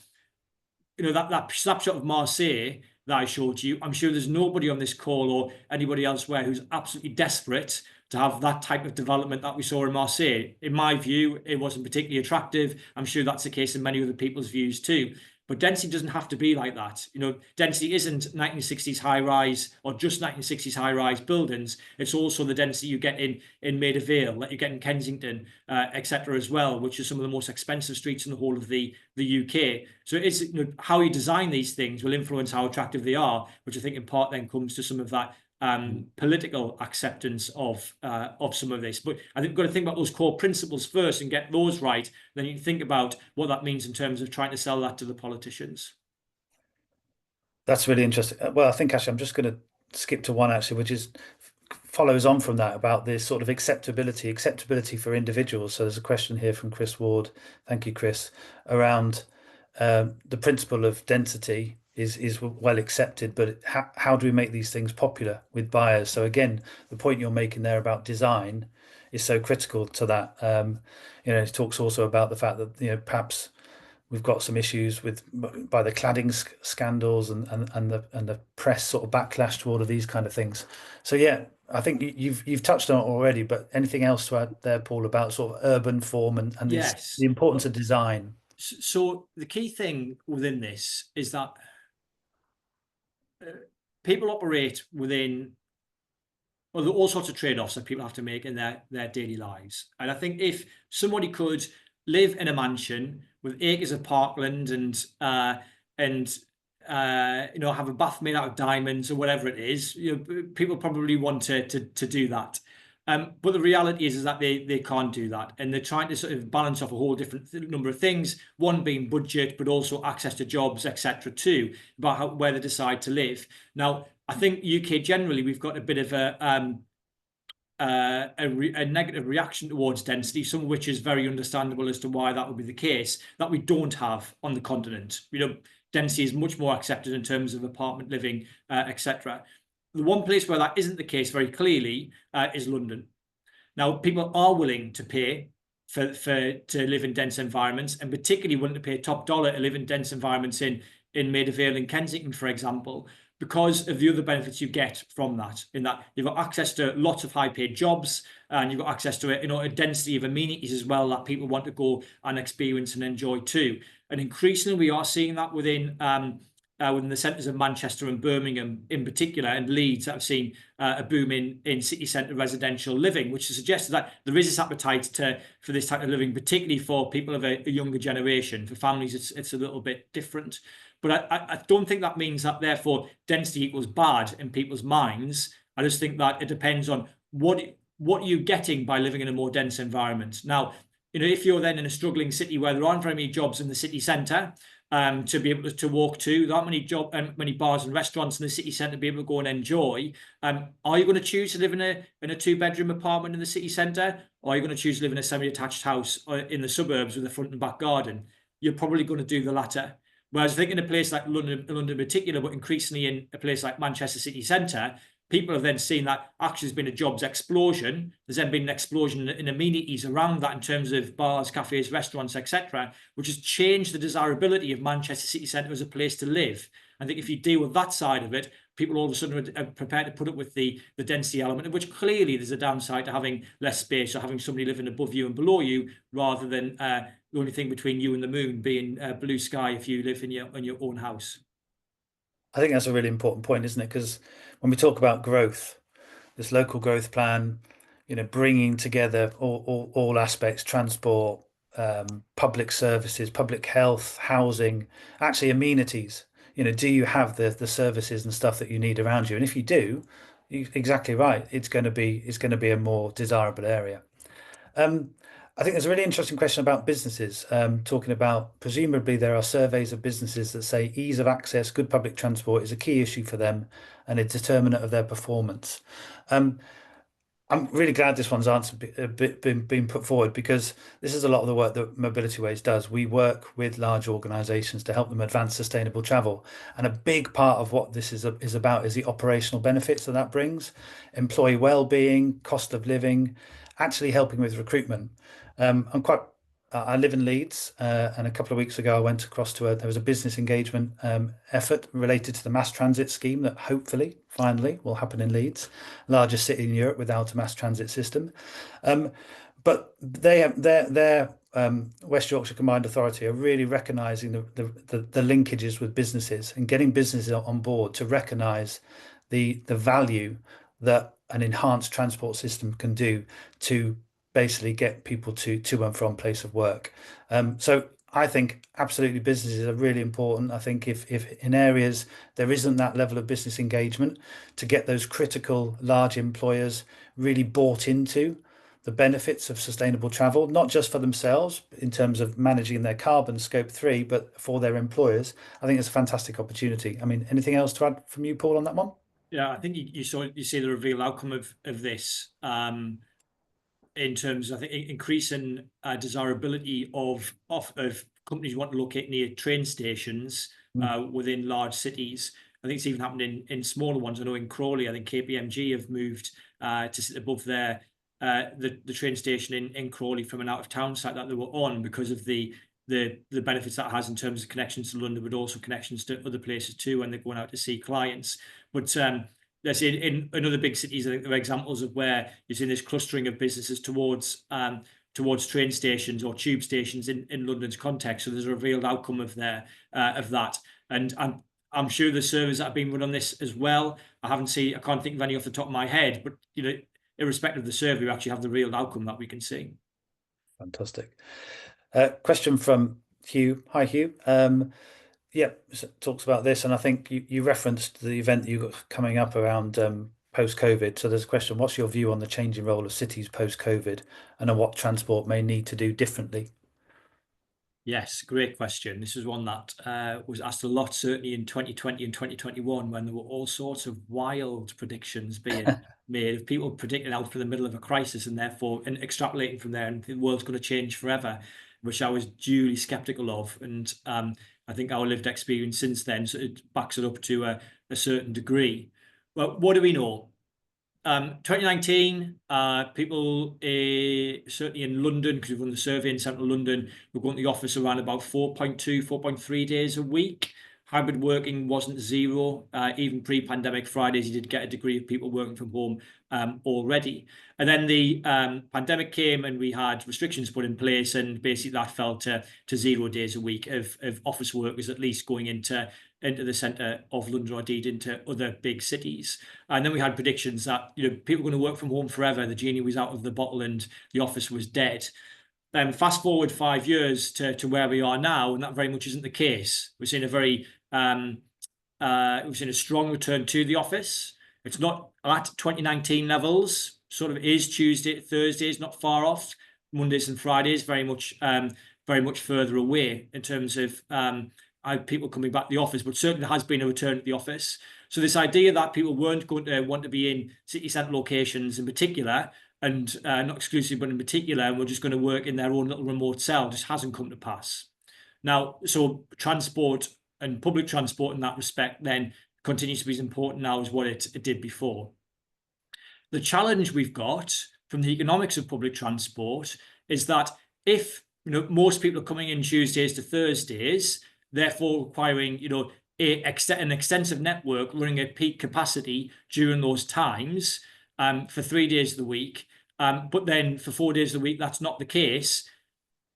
that snapshot of Marseille that I showed you, I'm sure there's nobody on this call or anybody elsewhere who's absolutely desperate to have that type of development that we saw in Marseille. In my view, it wasn't particularly attractive. I'm sure that's the case in many other people's views too. But density doesn't have to be like that. Density isn't 1960s high rise or just 1960s high rise buildings. It's also the density you get in Maida Vale, that you get in Kensington, etc. as well, which are some of the most expensive streets in the whole of the UK. So it's how you design these things will influence how attractive they are, which I think in part then comes to some of that political acceptance of some of this. But I think we've got to think about those core principles first and get those right. Then you can think about what that means in terms of trying to sell that to the politicians. That's really interesting. Well, I think actually I'm just going to skip to one actually, which is follows on from that about this sort of acceptability for individuals. So there's a question here from Chris Ward. Thank you, Chris, around the principle of density is well accepted, but how do we make these things popular with buyers? So again, the point you're making there about design is so critical to that. It talks also about the fact that perhaps we've got some issues by the cladding scandals and the press sort of backlash to all of these kind of things. So yeah, I think you've touched on it already, but anything else to add there, Paul, about sort of urban form and Yes. the importance of design? So the key thing within this is that people operate within there are all sorts of trade-offs that people have to make in their daily lives. And I think if somebody could live in a mansion with acres of parkland and have a bath made out of diamonds or whatever it is, people probably want to do that. But the reality is that they can't do that, and they're trying to sort of balance off a whole different number of things. One being budget, but also access to jobs, etc. Too, about where they decide to live. Now, I think UK generally we've got a bit of a negative reaction towards density, some of which is very understandable as to why that would be the case, that we don't have on the continent. Density is much more accepted in terms of apartment living, etc. The one place where that isn't the case very clearly is London. Now, people are willing to pay to live in dense environments, and particularly willing to pay top dollar to live in dense environments in Maida Vale and Kensington, for example, because of the other benefits you get from that, in that you've got access to lots of high-paid jobs, and you've got access to a density of amenities as well that people want to go and experience and enjoy too. And increasingly, we are seeing that within the centres of Manchester and Birmingham in particular, and Leeds, that have seen a boom in city centre residential living, which suggests that there is this appetite for this type of living, particularly for people of a younger generation. For families, it's a little bit different. But I don't think that means that, therefore, density equals bad in people's minds. I just think that it depends on what are you getting by living in a more dense environment. Now, if you're then in a struggling city where there aren't very many jobs in the city centre, to be able to walk to, there aren't many bars and restaurants in the city centre to be able to go and enjoy. Are you going to choose to live in a 2-bedroom apartment in the city centre, or are you going to choose to live in a semi-detached house in the suburbs with a front and back garden? You're probably going to do the latter. Whereas I think in a place like London in particular, but increasingly in a place like Manchester city centre, people have then seen that actually there's been a jobs explosion. There's then been an explosion in amenities around that in terms of bars, cafes, restaurants, etc., which has changed the desirability of Manchester city centre as a place to live. I think if you deal with that side of it, people all of a sudden are prepared to put up with the density element, of which clearly there's a downside to having less space or having somebody living above you and below you, rather than the only thing between you and the moon being blue sky if you live in your own house. I think that's a really important point, isn't it? Because when we talk about growth, this local growth plan, bringing together all aspects, transport, public services, public health, housing, actually amenities. Do you have the services and stuff that you need around you? And if you do, exactly right, it's going to be a more desirable area. I think there's a really interesting question about businesses, talking about presumably there are surveys of businesses that say ease of access, good public transport is a key issue for them and a determinant of their performance. Um, I'm really glad this one's answer been put forward because this is a lot of the work that Mobility Ways does. We work with large organisations to help them advance sustainable travel, and a big part of what this is about is the operational benefits that that brings, employee well-being, cost of living, actually helping with recruitment. I'm quite. I live in Leeds, and a couple of weeks ago I went across to there was a business engagement effort related to the mass transit scheme that hopefully, finally, will happen in Leeds, largest city in Europe without a mass transit system. Um, but they have their West Yorkshire Combined Authority are really recognising the linkages with businesses and getting businesses on board to recognise the value that an enhanced transport system can do to basically get people to and from place of work. So I think absolutely businesses are really important. I think if in areas there isn't that level of business engagement, to get those critical large employers really bought into the benefits of sustainable travel, not just for themselves in terms of managing their carbon scope 3, but for their employers, I think it's a fantastic opportunity. I mean, anything else to add from you, Paul, on that one? Yeah, I think you see the revealed outcome of this. In terms of, I think, increasing desirability of companies who want to locate near train stations Mm. within large cities. I think it's even happened in smaller ones. I know in Crawley, I think KPMG have moved to sit above their the train station in Crawley from an out of town site that they were on because of the benefits that has in terms of connections to London, but also connections to other places too when they're going out to see clients. But let's say in other big cities, I think there are examples of where you're seeing this clustering of businesses towards train stations or tube stations in London's context. So there's a revealed outcome of that. And I'm sure the surveys that have been run on this as well. I can't think of any off the top of my head, but irrespective of the survey, we actually have the real outcome that we can see. Fantastic. Question from Hugh. Hi, Hugh. Yeah, talks about this, and I think you referenced the event that you got coming up around post-COVID. So there's a question: what's your view on the changing role of cities post-COVID, and on what transport may need to do differently? Yes, great question. This is one that was asked a lot, certainly in 2020 and 2021, when there were all sorts of wild predictions being made of people predicting out for the middle of a crisis and therefore extrapolating from there, and the world's going to change forever, which I was duly skeptical of. And I think our lived experience since then, so it backs it up to a certain degree. Well, what do we know? 2019, people certainly in London, because we've run the survey in central London, were going to the office around about 4.2, 4.3 days a week. Hybrid working wasn't zero. Even pre-pandemic Fridays, you did get a degree of people working from home already. And then the pandemic came and we had restrictions put in place, and basically that fell to 0 days a week of office workers, at least going into the centre of London or indeed into other big cities. And then we had predictions that people were going to work from home forever. The genie was out of the bottle and the office was dead. Fast forward 5 years to where we are now, and that very much isn't the case. We're seeing a strong return to the office. It's not at 2019 levels. Sort of is Tuesday, Thursdays, not far off. Mondays and Fridays, very much further away in terms of people coming back to the office. But certainly there has been a return to the office. So this idea that people weren't going to want to be in city centre locations in particular, and not exclusively, but in particular, and we're just going to work in their own little remote cell, just hasn't come to pass. Now, so transport and public transport in that respect then continues to be as important now as what it did before. The challenge we've got from the economics of public transport is that if most people are coming in Tuesdays to Thursdays, therefore requiring an extensive network running at peak capacity during those times for 3 days of the week, but then for 4 days of the week that's not the case.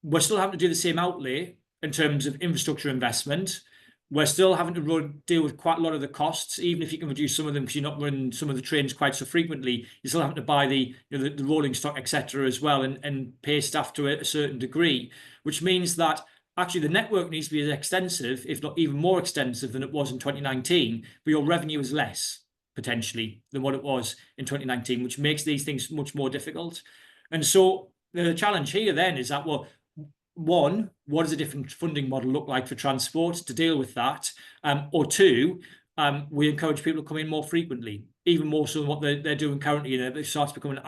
We're still having to do the same outlay in terms of infrastructure investment. We're still having to deal with quite a lot of the costs, even if you can reduce some of them because you're not running some of the trains quite so frequently. You're still having to buy the rolling stock, etc., as well, and pay staff to a certain degree, which means that actually the network needs to be as extensive, if not even more extensive than it was in 2019, but your revenue is less potentially than what it was in 2019, which makes these things much more difficult. And so the challenge here then is that, well, one, what does a different funding model look like for transport to deal with that? Or two, we encourage people to come in more frequently, even more so than what they're doing currently. You know, it starts becoming an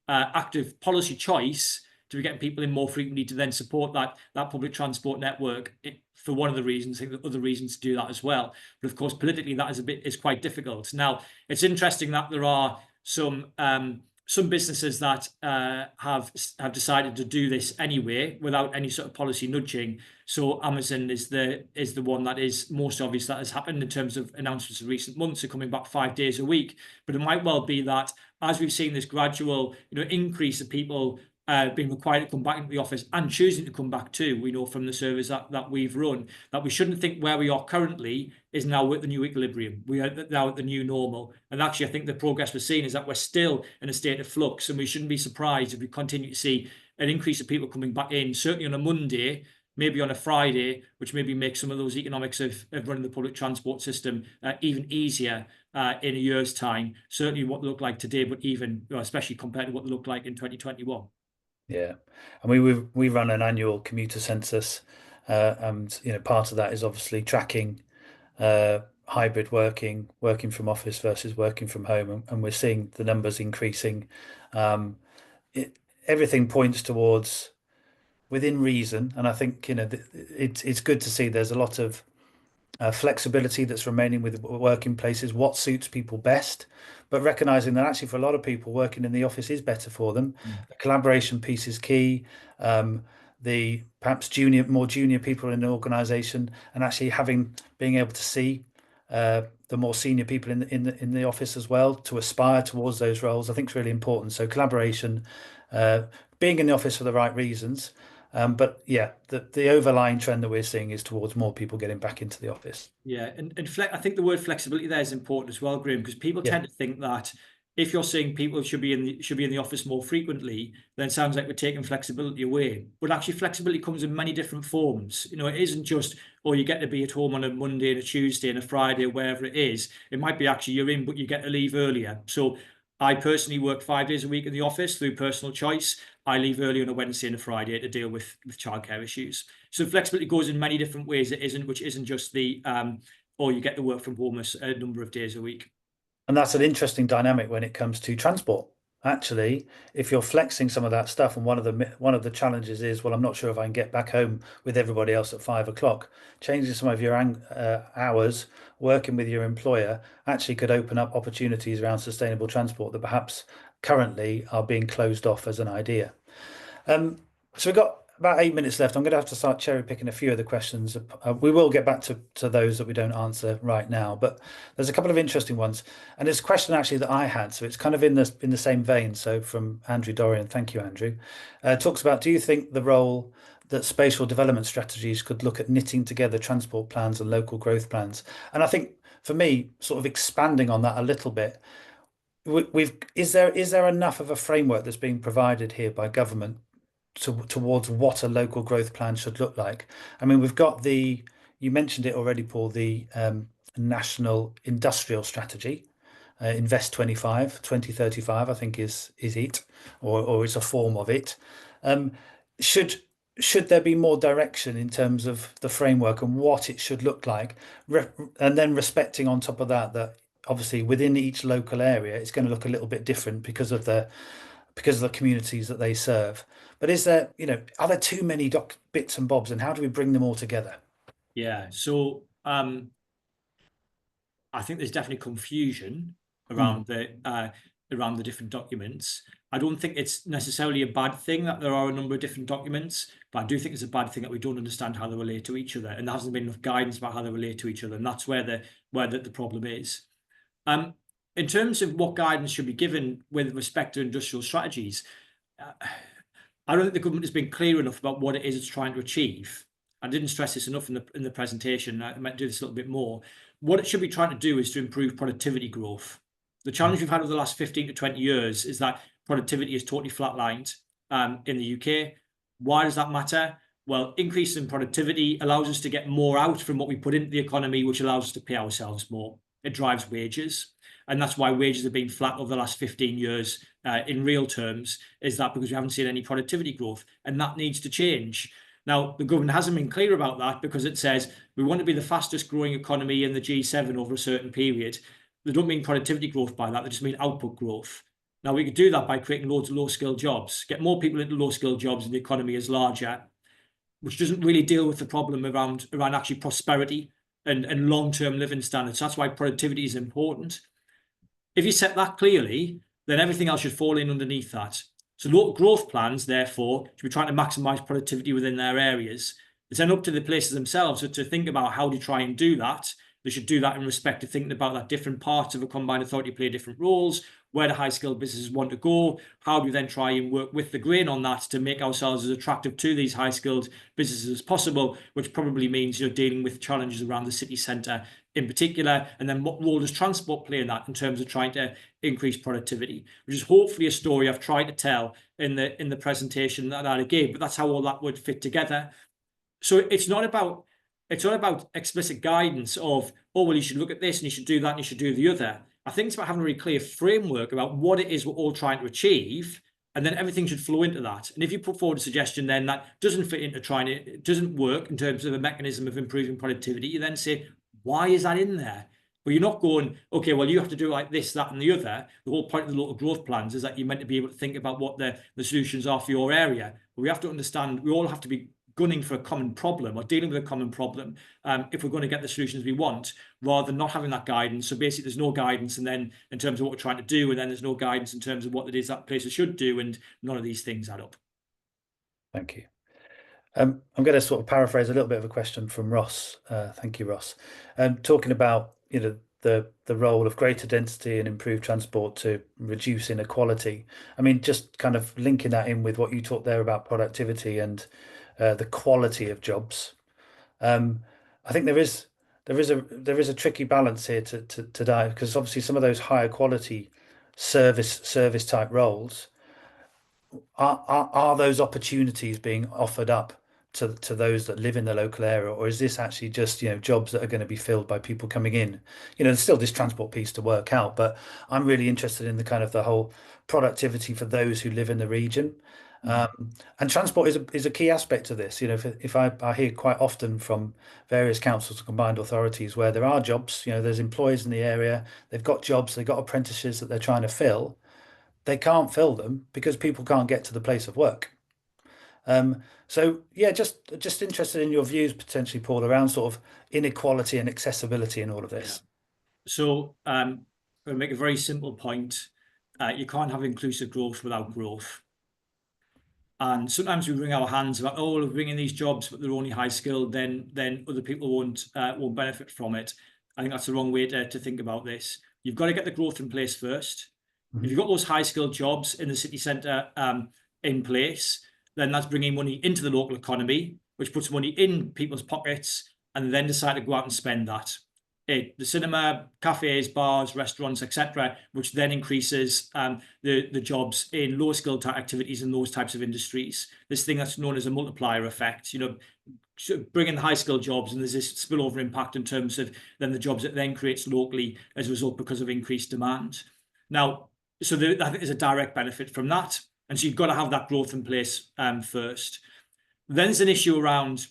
active policy choice to be getting people in more frequently to then support that public transport network. For one of the reasons, I think there are other reasons to do that as well. But of course, politically, that is quite difficult. Now, it's interesting that there are some businesses that have decided to do this anyway without any sort of policy nudging. So Amazon is the one that is most obvious that has happened in terms of announcements in recent months are coming back 5 days a week. But it might well be that as we've seen this gradual, increase of people being required to come back into the office and choosing to come back too, we know from the surveys that we've run, that we shouldn't think where we are currently is now at the new equilibrium. We are now at the new normal. And actually, I think the progress we're seeing is that we're still in a state of flux, and we shouldn't be surprised if we continue to see an increase of people coming back in, certainly on a Monday, maybe on a Friday, which maybe makes some of those economics of running the public transport system even easier in a year's time. Certainly what they look like today, but even, especially compared to what they look like in 2021. Yeah, and we run an annual commuter census, and part of that is obviously tracking hybrid working from office versus working from home, and we're seeing the numbers increasing. Um, Everything points towards within reason, and I think it's good to see there's a lot of flexibility that's remaining with working places, what suits people best, but recognizing that actually for a lot of people, working in the office is better for them. The collaboration piece is key. The perhaps more junior people in an organization, and actually being able to see the more senior people in the office as well, to aspire towards those roles, I think is really important. So collaboration, being in the office for the right reasons. But yeah, the overlying trend that we're seeing is towards more people getting back into the office. Yeah, and I think the word flexibility there is important as well, Graham, because people Yeah. tend to think that if you're saying people should be in the office more frequently, then it sounds like we're taking flexibility away. But actually, flexibility comes in many different forms. It isn't just, oh, you get to be at home on a Monday and a Tuesday and a Friday, or wherever it is. It might be actually you're in, but you get to leave earlier. So I personally work 5 days a week in the office through personal choice. I leave early on a Wednesday and a Friday to deal with childcare issues. So flexibility goes in many different ways. Which isn't just the or you get to work from home a number of days a week. And that's an interesting dynamic when it comes to transport. Actually, if you're flexing some of that stuff, and one of the challenges is, well, I'm not sure if I can get back home with everybody else at 5 o'clock. Changing some of your hours, working with your employer, actually could open up opportunities around sustainable transport that perhaps currently are being closed off as an idea. So we've got about 8 minutes left. I'm going to have to start cherry picking a few of the questions. We will get back to those that we don't answer right now, but there's a couple of interesting ones. And there's a question actually that I had, so it's kind of in the same vein. So from Andrew Dorian, thank you, Andrew. Talks about, do you think the role that spatial development strategies could look at knitting together transport plans and local growth plans? And I think for me, sort of expanding on that a little bit, is there enough of a framework that's being provided here by government towards what a local growth plan should look like? I mean, you mentioned it already, Paul, the National Industrial Strategy, Invest 2035, I think is it, or is a form of it. Um, should should there be more direction in terms of the framework and what it should look like, and then respecting on top of that obviously within each local area it's going to look a little bit different because of the communities that they serve. But are there too many bits and bobs, and how do we bring them all together? Yeah. So I think there's definitely confusion Mm. around the different documents. I don't think it's necessarily a bad thing that there are a number of different documents, but I do think it's a bad thing that we don't understand how they relate to each other, and there hasn't been enough guidance about how they relate to each other, and that's where the problem is. In terms of what guidance should be given with respect to industrial strategies, I don't think the government has been clear enough about what it is it's trying to achieve. I didn't stress this enough in the presentation. I might do this a little bit more. What it should be trying to do is to improve productivity growth. The challenge we've had over the last 15 to 20 years is that productivity is totally flatlined in the UK. Why does that matter? Well, increase in productivity allows us to get more out from what we put into the economy, which allows us to pay ourselves more. It drives wages. And that's why wages have been flat over the last 15 years in real terms, is that because we haven't seen any productivity growth, and that needs to change. Now, the government hasn't been clear about that because it says we want to be the fastest growing economy in the G7 over a certain period. They don't mean productivity growth by that, they just mean output growth. Now, we could do that by creating loads of low-skilled jobs, get more people into low-skilled jobs, and the economy is larger, which doesn't really deal with the problem around actually prosperity and long-term living standards. That's why productivity is important. If you set that clearly, then everything else should fall in underneath that. So local growth plans, therefore, should be trying to maximise productivity within their areas. It's then up to the places themselves to think about how to try and do that. They should do that in respect to thinking about that different parts of a combined authority play different roles, where the high-skilled businesses want to go, how do we then try and work with the grain on that to make ourselves as attractive to these high-skilled businesses as possible, which probably means you're dealing with challenges around the city centre in particular, and then what role does transport play in that in terms of trying to increase productivity, which is hopefully a story I've tried to tell in the presentation that I gave, but that's how all that would fit together. So it's not about explicit guidance of, oh, well, you should look at this and you should do that and you should do the other. I think it's about having a really clear framework about what it is we're all trying to achieve, and then everything should flow into that. And if you put forward a suggestion then that doesn't fit into it doesn't work in terms of a mechanism of improving productivity, you then say, why is that in there? But you're not going, okay, well, you have to do like this, that, and the other. The whole point of the local growth plans is that you're meant to be able to think about what the solutions are for your area. But we have to understand, we all have to be gunning for a common problem or dealing with a common problem if we're going to get the solutions we want, rather than not having that guidance. So basically there's no guidance and then in terms of what we're trying to do, and then there's no guidance in terms of what it is that places should do, and none of these things add up. Thank you. I'm going to sort of paraphrase a little bit of a question from Ross. Thank you, Ross. Talking about the role of greater density and improved transport to reduce inequality. I mean, just kind of linking that in with what you talked there about productivity and the quality of jobs. I think there is a tricky balance here to dive, because obviously some of those higher quality service type roles are those opportunities being offered up to those that live in the local area, or is this actually just jobs that are going to be filled by people coming in? There's still this transport piece to work out, but I'm really interested in the kind of the whole productivity for those who live in the region. And transport is a key aspect of this. If I hear quite often from various councils and combined authorities where there are jobs, there's employees in the area, they've got jobs, they've got apprentices that they're trying to fill, they can't fill them because people can't get to the place of work. So yeah, just interested in your views potentially, Paul, around sort of inequality and accessibility in all of this. Yeah. So I'll make a very simple point. You can't have inclusive growth without growth. And sometimes we wring our hands about, oh, we're bringing these jobs, but they're only high skilled, then other people won't benefit from it. I think that's the wrong way to think about this. You've got to get the growth in place first. If you've got those high skilled jobs in the city centre in place, then that's bringing money into the local economy, which puts money in people's pockets, and then decide to go out and spend that. The cinema, cafes, bars, restaurants, etc., which then increases the jobs in lower skilled activities in those types of industries. This thing that's known as a multiplier effect, bring in the high skilled jobs, and there's this spillover impact in terms of then the jobs it then creates locally as a result because of increased demand. Now, so I think there's a direct benefit from that. And so you've got to have that growth in place first. Then there's an issue around,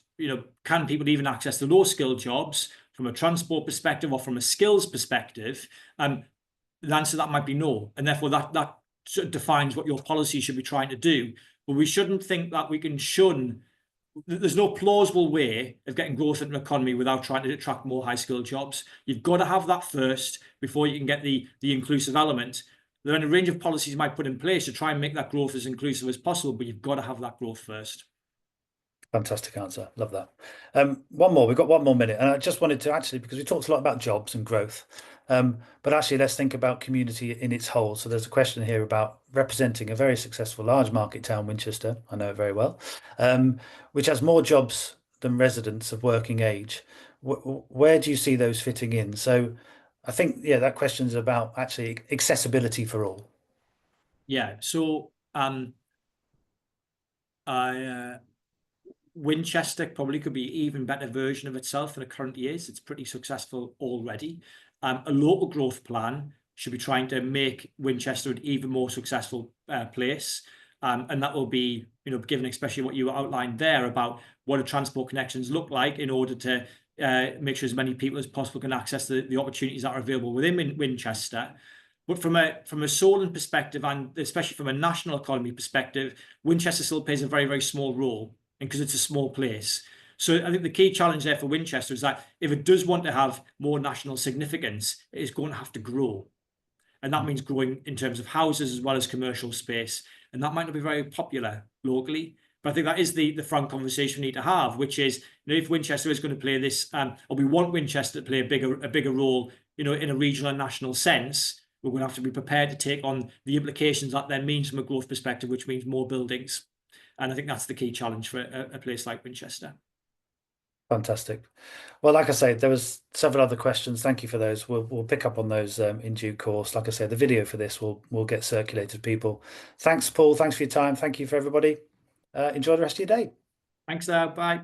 can people even access the low skilled jobs from a transport perspective or from a skills perspective? The answer to that might be no. And therefore that sort of defines what your policy should be trying to do. But we shouldn't think that we can shun. There's no plausible way of getting growth in an economy without trying to attract more high skilled jobs. You've got to have that first before you can get the inclusive element. There are a range of policies you might put in place to try and make that growth as inclusive as possible, but you've got to have that growth first. Fantastic answer. Love that. One more. We've got one more minute, and I just wanted to actually, because we talked a lot about jobs and growth, but actually let's think about community in its whole. So there's a question here about representing a very successful large market town, Winchester. I know it very well, which has more jobs than residents of working age. Where do you see those fitting in? So I think, yeah, that question's about actually accessibility for all. Yeah. So Winchester probably could be an even better version of itself than it currently is. It's pretty successful already. A local growth plan should be trying to make Winchester an even more successful place. And that will be, given especially what you outlined there about what do transport connections look like in order to make sure as many people as possible can access the opportunities that are available within Winchester. But from a Solent perspective, and especially from a national economy perspective, Winchester still plays a very, very small role, and because it's a small place. So I think the key challenge there for Winchester is that if it does want to have more national significance, it is going to have to grow. And that means growing in terms of houses as well as commercial space. And that might not be very popular locally. But I think that is the frank conversation we need to have, which is, if Winchester is going to play this, or we want Winchester to play a bigger role, in a regional and national sense, we're going to have to be prepared to take on the implications that then means from a growth perspective, which means more buildings. And I think that's the key challenge for a place like Winchester. Fantastic. Well, like I say, there was several other questions. Thank you for those. We'll pick up on those in due course. Like I said, the video for this will get circulated to people. Thanks, Paul. Thanks for your time. Thank you for everybody. Enjoy the rest of your day. Thanks, bye.